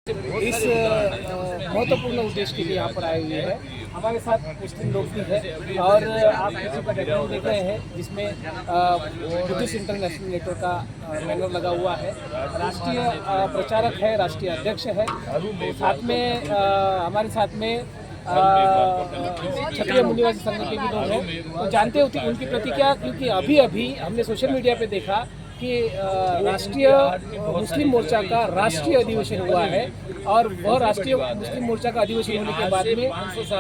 इस महत्वपूर्ण उद्देश्य के लिए यहाँ पर आए हुए हैं। हमारे साथ मुस्लिम लोग भी हैं और आप किसी का बैकग्राउंड देख रहे हैं जिसमें बुद्धिस्ट इंटरनेशनल नेटवर्क का बैनर लगा हुआ है। राष्ट्रीय प्रचारक है, राष्ट्रीय अध्यक्ष है। साथ में हमारे साथ में क्षत्रिय मूल्यवादी संघ के भी लोग हैं। तो जानते होते उनकी प्रतिक्रिया, क्योंकि अभी अभी हमने सोशल मीडिया पे देखा कि राष्ट्रीय मुस्लिम मोर्चा का राष्ट्रीय अधिवेशन हुआ है और वह राष्ट्रीय मुस्लिम मोर्चा का अधिवेशन होने के बाद में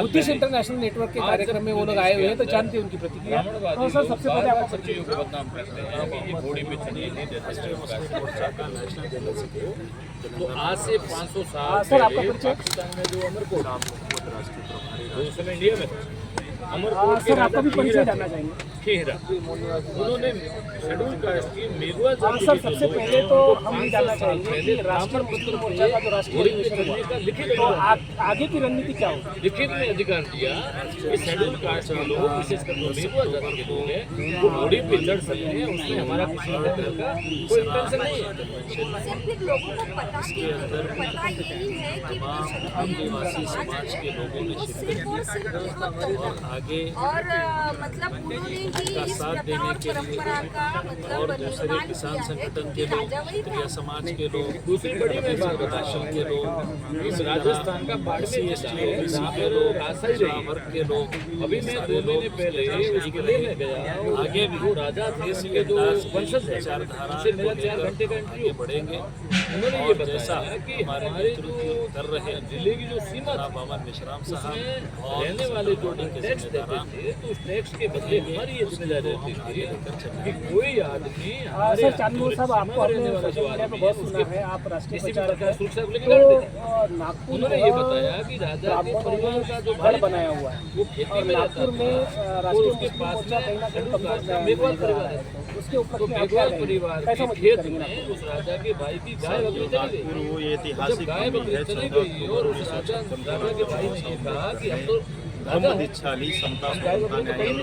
बुद्धिस्ट इंटरनेशनल नेटवर्क के कार्यक्रम में वो लोग आए हुए हैं। तो जानते हैं उनकी प्रतिक्रिया। तो सर, सबसे पहले आप बदनाम करते हैं कि ये घोड़ी पे चढ़ी नहीं देते मोर्चा का नेशनल जनरल सेक्रेटरी। तो आज से 500 साल सर, आपका परिचय? पाकिस्तान में जो उस समय इंडिया में था, सर, आपका भी परिचय जानना चाहेंगे। खेहरा उन्होंने शेड्यूल कास्ट की मेघवा सर, सबसे पहले तो हम ये जानना चाहेंगे कि राष्ट्रीय मुस्लिम मोर्चा का जो राष्ट्रीय अधिवेशन हुआ, लिखित तो आगे की रणनीति क्या होगी? लिखित में अधिकार दिया कि शेड्यूल कास्ट के लोग, विशेषकर जो मेघवा जाति के लोग हैं, वो घोड़ी पे चढ़ सकते हैं। उसमें हमारा किसी तरह का कोई इंटेंशन नहीं है। लोगों को पता यही है कि आदिवासी समाज के लोगों ने शिरकत और आगे और मतलब उन्होंने ही इस साथ प्रथा देने और के परंपरा का मतलब और दूसरे किसान संगठन के लोग, क्षत्रिय समाज के लोग, दूसरी बड़ी में बात आश्रम के लोग, इस राजस्थान का बाड़मेर SC, जिला है, ST जहाँ के पे लोग, आशा ही रही। वर्ग के लोग, अभी मैं 2 महीने पहले उस किले में गया। आगे भी वो राजा देश के जो वंशज है, विचारधारा उनसे मेरा को 4 लेकर घंटे का आगे इंटरव्यू बढ़ेंगे। उन्होंने ये और जैसा बताया कि हमारे हमारे नेतृत्व कर रहे जो जिले की जो सीमा थी, बाबा मिश्राम साहब उसमें और रहने वाले जो के टैक्स देते जिम्मेदार थे, तो उस टैक्स के बदले हमारी ये जिम्मेदारी रहती थी कि कोई आदमी सर, चांदपुर साहब, आपको अपने सोशल मीडिया पे बहुत सुना है, आप राष्ट्रीय किसी प्रचारक प्रकार हैं। सुरक्षा को लेकर तो लड़ देते। नागपुर उन्होंने ये बताया कि राजा के परिवार का जो गढ़ भाई बनाया हुआ है वो खेती और में रहता नागपुर में था, और राष्ट्रीय उसके मुस्लिम पास मोर्चा कहीं ना कहीं कमजोर का मेघवाल परिवार है। उसके ऊपर तो में आप मेघवाल क्या परिवार कहेंगे? कैसा के मजबूत खेत करेंगे में नागपुर? उस राजा के भाई की गाय बकरी चली नागपुर गई। वो ये जब ऐतिहासिक गाय भूमि बकरी है। चली 14 गई और उस राजा के भाई ने ये कहा कि हम तो धम्म दीक्षाली समता समता न्याय और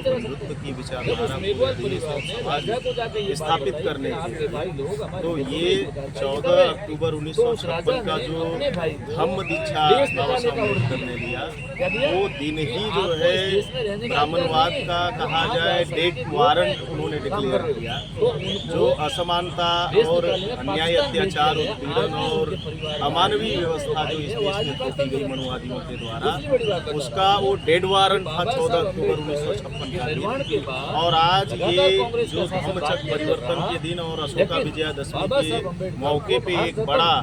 बंधुत्व की विचारधारा मेघवाल को परिवार ने समाज राजा को जाके ये बात स्थापित बताई करने कि के आपके भाई लोग हमारे तो खेतों ये में 14 अक्टूबर तो उस राजा 1956 का ने जो अपने भाई को धम्म दीक्षा देश बाबा बचाने साहब का अम्बेडकर ने लिया, वो दिन ही जो आपको है इस देश में रहने का ब्राह्मणवाद अधिकार का नहीं है। कहा आप जाए जा डेट सकते वारंट उन्होंने डिक्लेयर किया। जो असमानता और अन्याय, अत्याचार, उत्पीड़न और अमानवीय व्यवस्था जो इस देश में थोपी गई मनुवादियों के द्वारा, उसका वो डेड वारंट था 14 अक्टूबर 1956 का दिन। और आज ये जो धम्मचक्र परिवर्तन के दिन और अशोका विजयादशमी के मौके पे एक बड़ा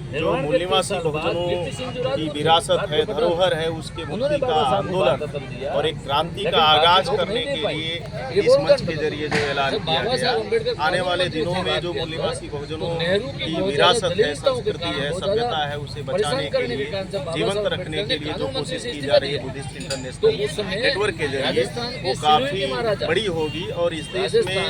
जो मूल निवासी बहुजनों की विरासत है, धरोहर है, उसके मुक्ति का आंदोलन और एक क्रांति का आगाज करने के लिए इस मंच के जरिए जो ऐलान किया गया, आने वाले दिनों में जो मूल निवासी बहुजनों की विरासत है, संस्कृति है, सभ्यता है, उसे बचाने के लिए, जीवंत रखने के लिए जो कोशिश की जा रही है बुद्धिस्ट इंटरनेशनल नेटवर्क के जरिए, वो काफी बड़ी होगी। और इस देश में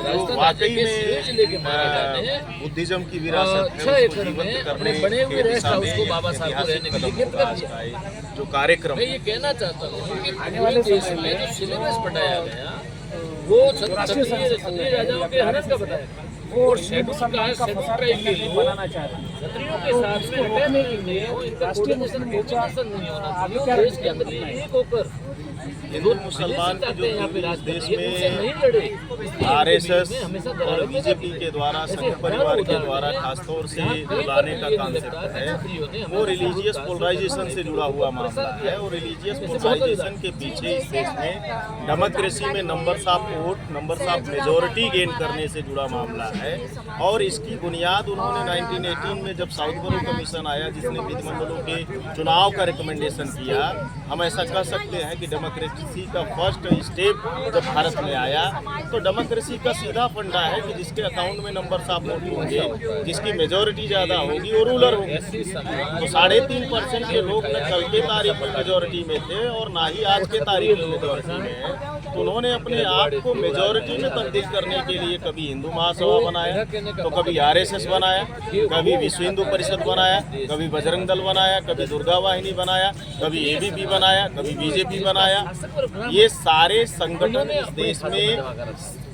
जो वाकई में बुद्धिज्म की विरासत है उसको जीवंत करने बने हुए के रेस्ट दिशा हाउस में को बाबा साहब को रहने के लिए ऐतिहासिक कदम होगा आज का ये जो कार्यक्रम। मैं ये कहना चाहता हूँ कि आने वाले पूरे देश समय में में जो सिलेबस बताया गया वो क्षत्रिय राजाओं के हनन का बताया गया। वो और हिंदू शेड्यूल समाज का शेड्यूल फसाद ट्राइब के नहीं लोग बनाना चाह रहे हैं। क्षत्रियों के तो साथ इसको में रोकने रहने के लिए इनका राष्ट्रीय कोऑर्डिनेशन मुस्लिम मोर्चा नहीं होना आगे चाहिए। क्या देश के अंदर एक होकर हिंदू मुसलमान की जो यहाँ पे इस राज देश नहीं में लड़े आरएसएस हमेशा और बीजेपी के द्वारा, संघ परिवार के द्वारा खासतौर से बुलाने का कॉन्सेप्ट है, वो रिलीजियस पोलराइजेशन से जुड़ा हुआ मामला है। और रिलीजियस पोलराइजेशन के पीछे इस देश में डेमोक्रेसी में numbers of vote, numbers of majority gain करने से जुड़ा मामला है। और इसकी बुनियाद उन्होंने 1918 में जब साउथबरो कमीशन आया, जिसने विधिमंडलों के चुनाव का रिकमेंडेशन किया, हम ऐसा कह सकते हैं कि डेमोक्रेसी का फर्स्ट स्टेप जब भारत में आया, तो डेमोक्रेसी का सीधा फंडा है कि जिसके अकाउंट में नंबर्स ऑफ वोट होंगे, जिसकी मेजोरिटी ज़्यादा होगी वो रूलर होगी। तो 3.5% के लोग न कल के तारीख में मेजोरिटी में थे और ना ही आज के तारीख में मेजोरिटी में है। तो उन्होंने अपने आप को मेजोरिटी में तब्दील करने के लिए कभी हिंदू महासभा बनाया, तो कभी आरएसएस बनाया, कभी विश्व हिंदू परिषद बनाया, कभी बजरंग दल बनाया, कभी दुर्गा वाहिनी बनाया, कभी एबीपी बनाया, कभी बीजेपी बनाया। ये सारे संगठन इस देश में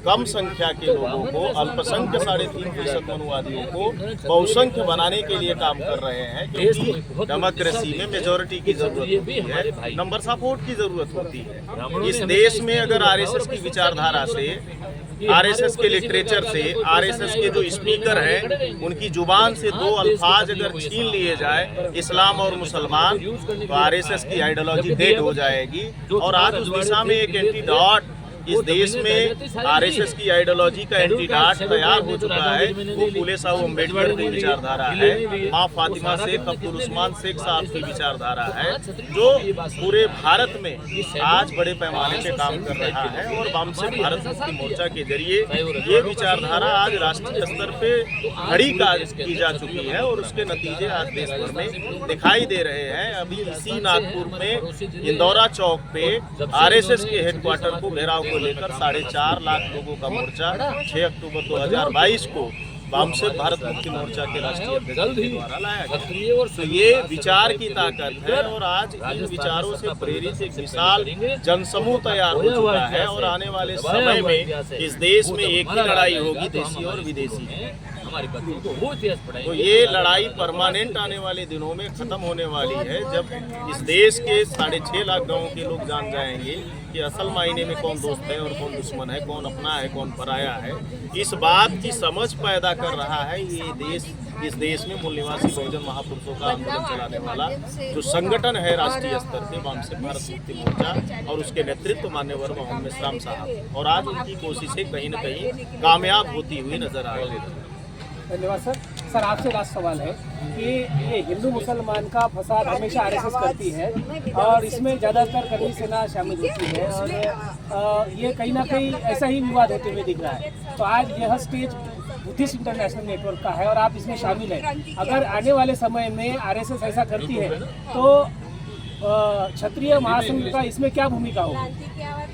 कम संख्या के लोगों को, अल्पसंख्यक 3.5% मनुवादियों को बहुसंख्य बनाने के लिए काम कर रहे हैं, क्योंकि डेमोक्रेसी में मेजोरिटी की जरूरत होती है, नंबर ऑफ वोट की जरूरत होती है। इस देश में अगर आरएसएस की विचारधारा से, आरएसएस के लिटरेचर से, आरएसएस के जो स्पीकर हैं उनकी जुबान से 2 अल्फाज अगर छीन लिए जाए, इस्लाम और मुसलमान, तो आरएसएस की आइडियोलॉजी डेड हो जाएगी। और आज उस दिशा में एक एंटीडॉट इस देश में आरएसएस की आइडियोलॉजी का एंटीडॉट तैयार हो चुका है। वो फूले साहब अम्बेडकर की विचारधारा है, माँ फातिमा शेख, अब्दुल उस्मान शेख साहब की विचारधारा है, जो पूरे भारत में आज बड़े पैमाने पे काम कर रहा है। और वामसिक भारत मुक्ति मोर्चा के जरिए ये विचारधारा आज राष्ट्रीय स्तर पे खड़ी की जा चुकी है और उसके नतीजे आज देश भर में दिखाई दे रहे हैं। अभी इसी नागपुर में इंदौरा चौक पे आरएसएस के हेडक्वार्टर को घेराव को लेकर 4.5 लाख लोगों का मोर्चा 6 अक्टूबर 2022 को वामसिक भारत मुक्ति मोर्चा के राष्ट्रीय अध्यक्ष के द्वारा लाया गया। तो ये विचार की ताकत है और आज इन विचारों से प्रेरित एक विशाल जनसमूह तैयार हो चुका है। और आने वाले समय में इस देश में एक ही लड़ाई होगी, देशी और विदेशी। तो ये लड़ाई परमानेंट आने वाले दिनों में खत्म होने वाली है, जब इस देश के 6.5 लाख गाँव के लोग जान जाएंगे कि असल मायने में कौन दोस्त है और कौन दुश्मन है, कौन अपना है कौन पराया है। इस बात की समझ पैदा कर रहा है ये देश। इस देश में मूल निवासी बहुजन महापुरुषों का आंदोलन चलाने वाला जो संगठन है राष्ट्रीय स्तर पे वामसिक भारत मुक्ति मोर्चा, और उसके नेतृत्व मान्यवर मोहम्मद मेश्राम साहब, और आज उनकी कोशिशें कहीं न कहीं कामयाब होती हुई नजर आ रही है। धन्यवाद सर। सर आपसे लास्ट सवाल है कि ये हिंदू मुसलमान का फसाद हमेशा आरएसएस करती है और इसमें ज़्यादातर कर्मी सेना शामिल होती है, और ये कहीं ना कहीं ऐसा ही विवाद होते हुए दिख रहा है। तो आज यह स्टेज बुद्धिस्ट इंटरनेशनल नेटवर्क का है और आप इसमें शामिल हैं। अगर आने वाले समय में आरएसएस ऐसा करती है तो क्षत्रिय महासंघ का इसमें क्या भूमिका होगी?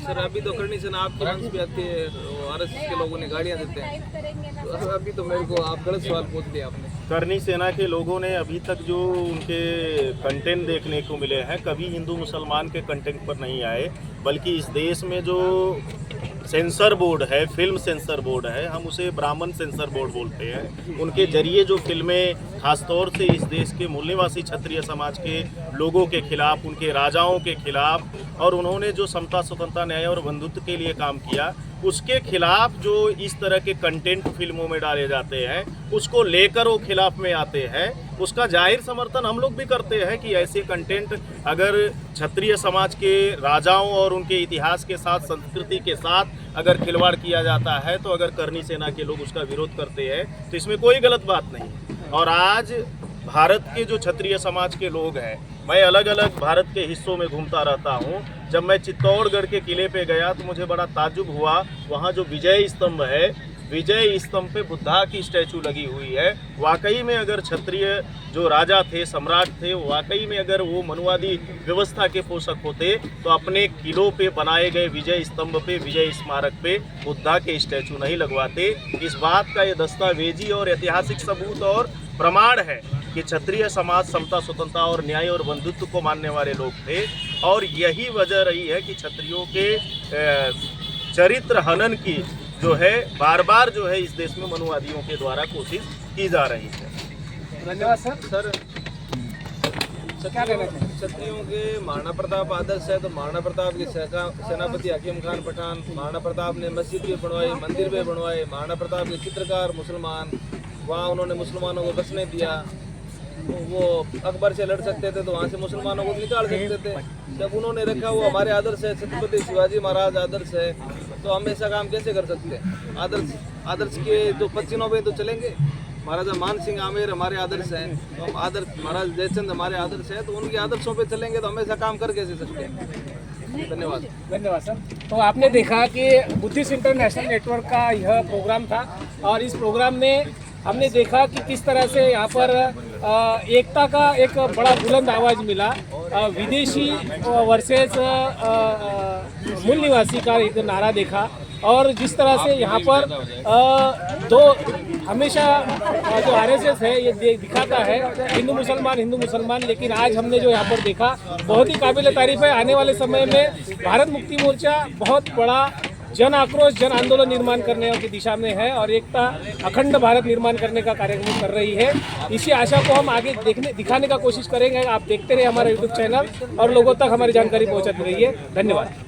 सर अभी तो करनी सेना आपके मंच पे आती है, आरएसएस के लोगों ने गाड़ियां देते हैं, तो अभी तो मेरे को आप गलत सवाल पूछ लिया आपने। करनी सेना के लोगों ने अभी तक जो उनके कंटेंट देखने को मिले हैं, कभी हिंदू मुसलमान के कंटेंट पर नहीं आए, बल्कि इस देश में जो सेंसर बोर्ड है, फिल्म सेंसर बोर्ड है, हम उसे ब्राह्मण सेंसर बोर्ड बोलते हैं, उनके जरिए जो फिल्में खासतौर से इस देश के मूल निवासी क्षत्रिय समाज के लोगों के खिलाफ, उनके राजाओं के खिलाफ, और उन्होंने जो समता, स्वतंत्रता, न्याय और बंधुत्व के लिए काम किया, उसके खिलाफ जो इस तरह के कंटेंट फिल्मों में डाले जाते हैं, उसको लेकर वो खिलाफ में आते हैं। उसका जाहिर समर्थन हम लोग भी करते हैं कि ऐसे कंटेंट अगर क्षत्रिय समाज के राजाओं और उनके इतिहास के साथ, संस्कृति के साथ अगर खिलवाड़ किया जाता है, तो अगर करनी सेना के लोग उसका विरोध करते हैं तो इसमें कोई गलत बात नहीं। और आज भारत के जो क्षत्रिय समाज के लोग हैं, मैं अलग अलग भारत के हिस्सों में घूमता रहता हूँ। जब मैं चित्तौड़गढ़ के किले पे गया तो मुझे बड़ा ताज्जुब हुआ, वहाँ जो विजय स्तंभ है, विजय स्तंभ पे बुद्धा की स्टैचू लगी हुई है। वाकई में अगर क्षत्रिय जो राजा थे, सम्राट थे, वाकई में अगर वो मनुवादी व्यवस्था के पोषक होते तो अपने किलों पे बनाए गए विजय स्तंभ पे, विजय स्मारक पे बुद्धा के स्टैचू नहीं लगवाते। इस बात का ये दस्तावेजी और ऐतिहासिक सबूत और प्रमाण है कि क्षत्रिय समाज समता, स्वतंत्रता और न्याय और बंधुत्व को मानने वाले लोग थे। और यही वजह रही है कि क्षत्रियों के चरित्र हनन की जो है बार बार जो है इस देश में मनुवादियों के द्वारा कोशिश की जा रही है। धन्यवाद सर। सर क्या कहना चाहिए? क्षत्रियों के महाराणा प्रताप आदर्श है, तो महाराणा प्रताप के सेनापति हकीम खान पठान, महाराणा प्रताप ने मस्जिद भी बनवाई, मंदिर भी बनवाए, महाराणा प्रताप के चित्रकार मुसलमान, वहाँ उन्होंने मुसलमानों को बसने दिया। वो अकबर से लड़ सकते थे तो वहाँ से मुसलमानों को निकाल सकते थे। जब उन्होंने रखा वो हमारे आदर्श है, छत्रपति शिवाजी महाराज आदर्श है, तो हम ऐसा काम कैसे कर सकते हैं? आदर्श के जो पच्चीनों पे तो चलेंगे। महाराजा मान सिंह आमेर हमारे आदर्श हैं, तो हम आदर्श, महाराज जयचंद हमारे आदर्श है, तो उनके आदर्शों पे चलेंगे तो हम ऐसा काम कर कैसे सकते हैं? धन्यवाद। धन्यवाद सर। तो आपने देखा कि बुद्धिस्ट इंटरनेशनल नेटवर्क का यह प्रोग्राम था और इस प्रोग्राम में हमने देखा कि किस तरह से यहाँ पर एकता का एक बड़ा बुलंद आवाज़ मिला। विदेशी वर्सेस मूल निवासी का एक नारा देखा, और जिस तरह से यहाँ पर दो हमेशा जो आरएसएस है ये दिखाता है हिंदू मुसलमान, लेकिन आज हमने जो यहाँ पर देखा बहुत ही काबिल तारीफ है। आने वाले समय में भारत मुक्ति मोर्चा बहुत बड़ा जन आक्रोश, जन आंदोलन निर्माण करने की दिशा में है और एकता अखंड भारत निर्माण करने का कार्यक्रम कर रही है। इसी आशा को हम आगे दिखाने का कोशिश करेंगे। आप देखते रहिए हमारा यूट्यूब चैनल और लोगों तक हमारी जानकारी पहुंचाती रहिए। धन्यवाद।